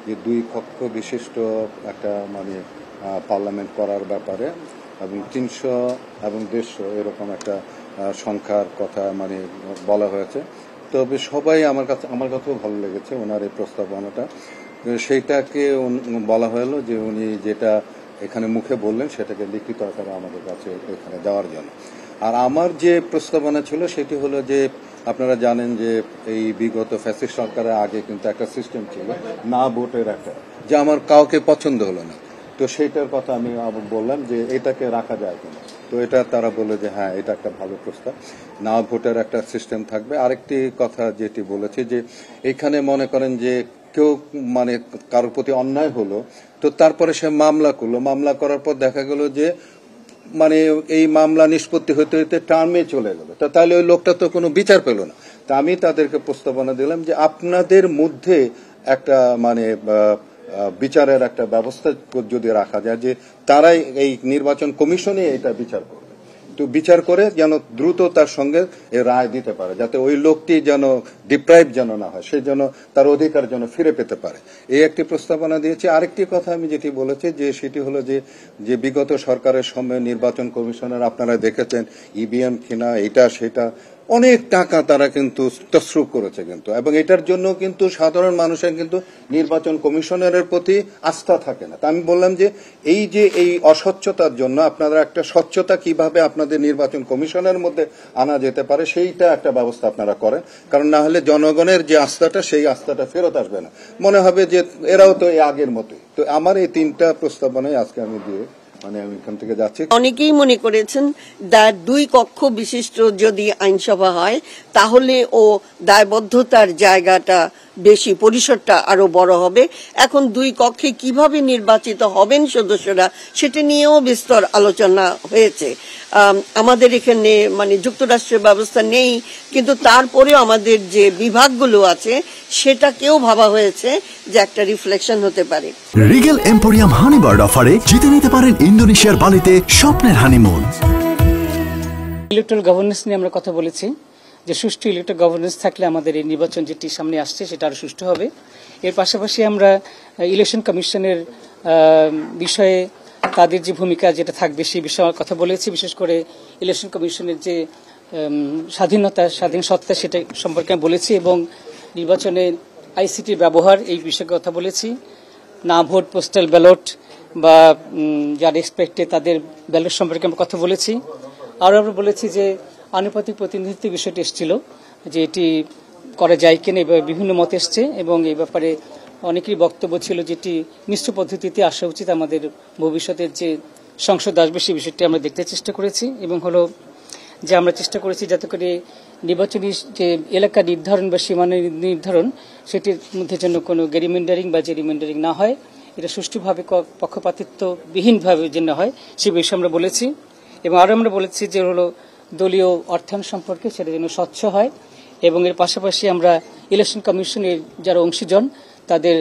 যে 2 কক্ষ বিশিষ্ট একটা মানে পার্লামেন্ট করার ব্যাপারে এবং 300 এবং 150 এরকম একটা সংখ্যার কথা মানে বলা হয়েছে। তবে সবাই আমার কাছেও ভালো লেগেছে ওনার এই প্রস্তাবনাটা। সেইটাকে বলা হলো যে উনি যেটা এখানে মুখে বললেন সেটাকে লিখিত আকারে আমাদের কাছে এখানে দেওয়ার জন্য। আর আমার যে প্রস্তাবনা ছিল সেটি হলো যে আপনারা জানেন যে এই বিগত ফ্যাসিস্ট সরকারের আগে কিন্তু একটা সিস্টেম ছিল না ভোটের একটা, যে আমার কাউকে পছন্দ হলো না, তো সেইটার কথা আমি বললাম যে এটাকে রাখা যায় কিনা। তো এটা তারা বলে যে হ্যাঁ এটা একটা ভালো প্রস্তাব, না ভোটের একটা সিস্টেম থাকবে। আরেকটি কথা যেটি বলেছে যে এখানে মনে করেন যে কেউ মানে কারোর প্রতি অন্যায় হলো, তো তারপরে সে মামলা করলো, মামলা করার পর দেখা গেল যে মানে এই মামলা নিষ্পত্তি হইতে হইতে টার্মে চলে গেল, তাহলে ওই লোকটা তো কোনো বিচার পেল না। তা আমি তাদেরকে প্রস্তাবনা দিলাম যে আপনাদের মধ্যে একটা মানে বিচারের একটা ব্যবস্থা যদি রাখা যায় যে তারাই এই নির্বাচন কমিশনে এটা বিচার করবে, তো বিচার করে যেন দ্রুত তার সঙ্গে রায় দিতে পারে, যাতে ওই লোকটি যেন ডিপ্রাইভ যেন না হয়, সে যেন তার অধিকার যেন ফিরে পেতে পারে। এই একটি প্রস্তাবনা দিয়েছি। আরেকটি কথা আমি যেটি বলেছি যে সেটি হলো যে বিগত সরকারের সময় নির্বাচন কমিশনের আপনারা দেখেছেন ইভিএম কিনা এটা সেটা অনেক টাকা তারা কিন্তু তছরূপ করেছে কিন্তু, এবং এটার জন্য কিন্তু সাধারণ মানুষের কিন্তু নির্বাচন কমিশনের প্রতি আস্থা থাকে না। তা আমি বললাম যে এই অস্বচ্ছতার জন্য আপনারা একটা স্বচ্ছতা কিভাবে আপনাদের নির্বাচন কমিশনের মধ্যে আনা যেতে পারে সেইটা একটা ব্যবস্থা আপনারা করেন, কারণ না হলে জনগণের যে আস্থাটা সেই আস্থাটা ফেরত আসবে না, মনে হবে যে এরাও তো এই আগের মতোই। তো আমার এই 3টা প্রস্তাবনাই আজকে আমি দিয়ে মানে আমি এখান থেকে যাচ্ছি। অনেকেই মনে করেছেন 2 কক্ষ বিশিষ্ট যদি আইনসভা হয় তাহলে ও দায়বদ্ধতার জায়গাটা বেশি, পরিসরটা আরো বড় হবে। এখন 2 কক্ষে কিভাবে নির্বাচিত হবেন সদস্যরা সেটা নিয়েও বিস্তর আলোচনা হয়েছে। আমাদের এখানে মানে যুক্তরাষ্ট্রের ব্যবস্থা নেই, কিন্তু তারপরেও আমাদের যে বিভাগগুলো আছে সেটাকেও ভাবা হয়েছে যে একটা রিফ্লেকশন হতে পারে। রিগেল এম্পোরিয়াম হানিবার্ড অফারে জিতে নিতে পারেন ইন্দোনেশিয়ার বালিতে স্বপ্নের হানিমুন। ইলেকট্রাল গভর্নেন্স নিয়ে আমরা কথা বলেছি যে সুষ্ঠু ইলেকট্রাল গভর্নেন্স থাকলে আমাদের এই নির্বাচন যেটি সামনে আসছে সেটা আরো সুষ্ঠু হবে। এর পাশাপাশি আমরা ইলেকশন কমিশনের বিষয়ে তাদের যে ভূমিকা যেটা থাকবে সেই বিষয়ে কথা বলেছি। বিশেষ করে ইলেকশন কমিশনের যে স্বাধীন সত্তা সেটা সম্পর্কে আমি বলেছি, এবং নির্বাচনে আইসিটির ব্যবহার এই বিষয়ে কথা বলেছি। না ভোট পোস্টাল ব্যালট বা যার এক্সপেক্টে তাদের ব্যালট সম্পর্কে আমরা কথা বলেছি। আরও আমরা বলেছি যে আনুপাতিক প্রতিনিধিত্ব বিষয়টি এসেছিল যে এটি করা যায় কিনা, এভাবে বিভিন্ন মত এসছে, এবং এই ব্যাপারে অনেকেরই বক্তব্য ছিল যেটি মিশ্র পদ্ধতিতে আসা উচিত। আমাদের ভবিষ্যতের যে সংসদ আসবে সেই বিষয়টি আমরা দেখতে চেষ্টা করেছি, এবং হলো যে আমরা চেষ্টা করেছি যাতে করে নির্বাচনী যে এলাকা নির্ধারণ বা সীমানা নির্ধারণ সেটির মধ্যে যেন কোনো গেরিমেন্ডারিং বা জেরিমেন্ডারিং না হয়, এটা সুষ্ঠুভাবে পক্ষপাতিত্ববিহীনভাবে যেন হয় সে বিষয়ে আমরা বলেছি। এবং আরও আমরা বলেছি যে হলো দলীয় অর্থায়ন সম্পর্কে সেটা যেন স্বচ্ছ হয়, এবং এর পাশাপাশি আমরা ইলেকশন কমিশনের যারা অংশীজন তাদের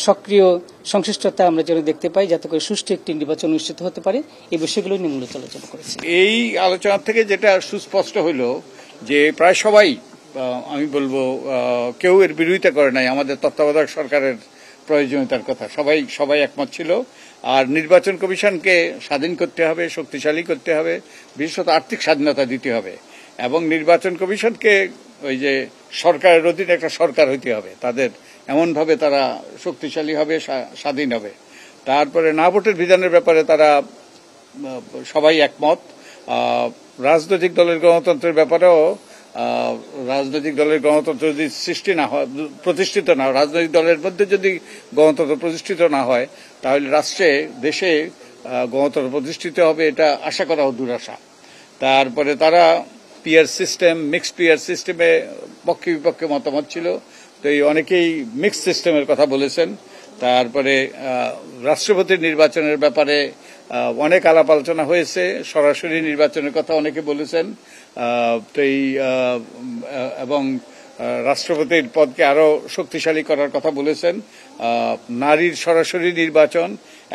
সক্রিয় সংশ্লিষ্টতা আমরা যেন দেখতে পাই, যাতে করে সুষ্ঠু একটি নির্বাচন অনুষ্ঠিত হতে পারে। এই বিষয়গুলো নিয়ে মূলত আলোচনা করেছি। এই আলোচনা থেকে যেটা সুস্পষ্ট হলো যে প্রায় সবাই, আমি বলবো কেউ এর বিরোধিতা করে নাই আমাদের তত্ত্বাবধায়ক সরকারের প্রয়োজনীয়তার কথা, সবাই একমত ছিল। আর নির্বাচন কমিশনকে স্বাধীন করতে হবে, শক্তিশালী করতে হবে, বিশেষত আর্থিক স্বাধীনতা দিতে হবে, এবং নির্বাচন কমিশনকে ওই যে সরকারের অধীনে একটা সরকার হইতে হবে, তাদের এমনভাবে তারা শক্তিশালী হবে, স্বাধীন হবে। তারপরে না ভোটের বিধানের ব্যাপারে তারা সবাই একমত। রাজনৈতিক দলের গণতন্ত্রের ব্যাপারেও রাজনৈতিক দলের গণতন্ত্র যদি সৃষ্টি না হয়, প্রতিষ্ঠিত না হয়, রাজনৈতিক দলের মধ্যে যদি গণতন্ত্র প্রতিষ্ঠিত না হয় তাহলে রাষ্ট্রে দেশে গণতন্ত্র প্রতিষ্ঠিত হবে এটা আশা করাও দুরাশা। তারপরে তারা পিয়ার সিস্টেম, মিক্সড পিয়ার সিস্টেমে পক্ষে বিপক্ষে মতামত ছিল, তো এই অনেকেই মিক্সড সিস্টেমের কথা বলেছেন। তারপরে রাষ্ট্রপতির নির্বাচনের ব্যাপারে অনেক আলাপ আলোচনা হয়েছে, সরাসরি নির্বাচনের কথা অনেকে বলেছেন। তো এই এবং রাষ্ট্রপতির পদকে আরো শক্তিশালী করার কথা বলেছেন। নারীর সরাসরি নির্বাচন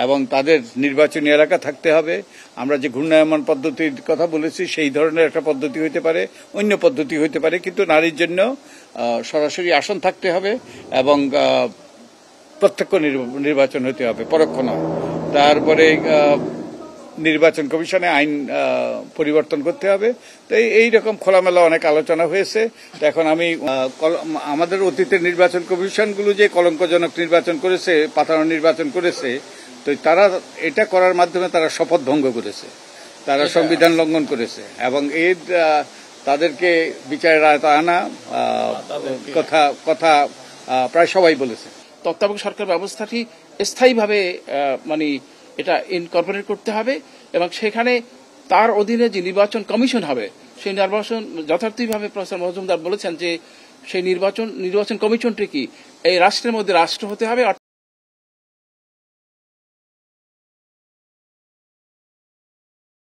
এবং তাদের নির্বাচনী এলাকা থাকতে হবে। আমরা যে ঘূর্ণায়মান পদ্ধতির কথা বলেছি সেই ধরনের একটা পদ্ধতি হইতে পারে, অন্য পদ্ধতি হইতে পারে, কিন্তু নারীর জন্য সরাসরি আসন থাকতে হবে এবং প্রত্যক্ষ নির্বাচন হতে হবে, পরোক্ষ নয়। তারপরে নির্বাচন কমিশনে আইন পরিবর্তন করতে হবে। তো এই রকম খোলামেলা অনেক আলোচনা হয়েছে। তো এখন আমি আমাদের অতীতের নির্বাচন কমিশনগুলো যে কলঙ্কজনক নির্বাচন করেছে, পাতানো নির্বাচন করেছে, তো তারা এটা করার মাধ্যমে তারা শপথ ভঙ্গ করেছে, তারা সংবিধান লঙ্ঘন করেছে, এবং এর তাদেরকে বিচারের আয়তায় আনা কথা প্রায় সবাই বলেছে। তত্ত্বাবধায়ক সরকার ব্যবস্থাটি স্থায়ীভাবে মানে এটা ইনকর্পোরেট করতে হবে, এবং সেখানে তার অধীনে যে নির্বাচন কমিশন হবে সেই নির্বাচন যথার্থভাবে প্রফেসর মজুমদার বলেছেন যে সেই নির্বাচন কমিশনটি কি এই রাষ্ট্রের মধ্যে রাষ্ট্র হতে হবে।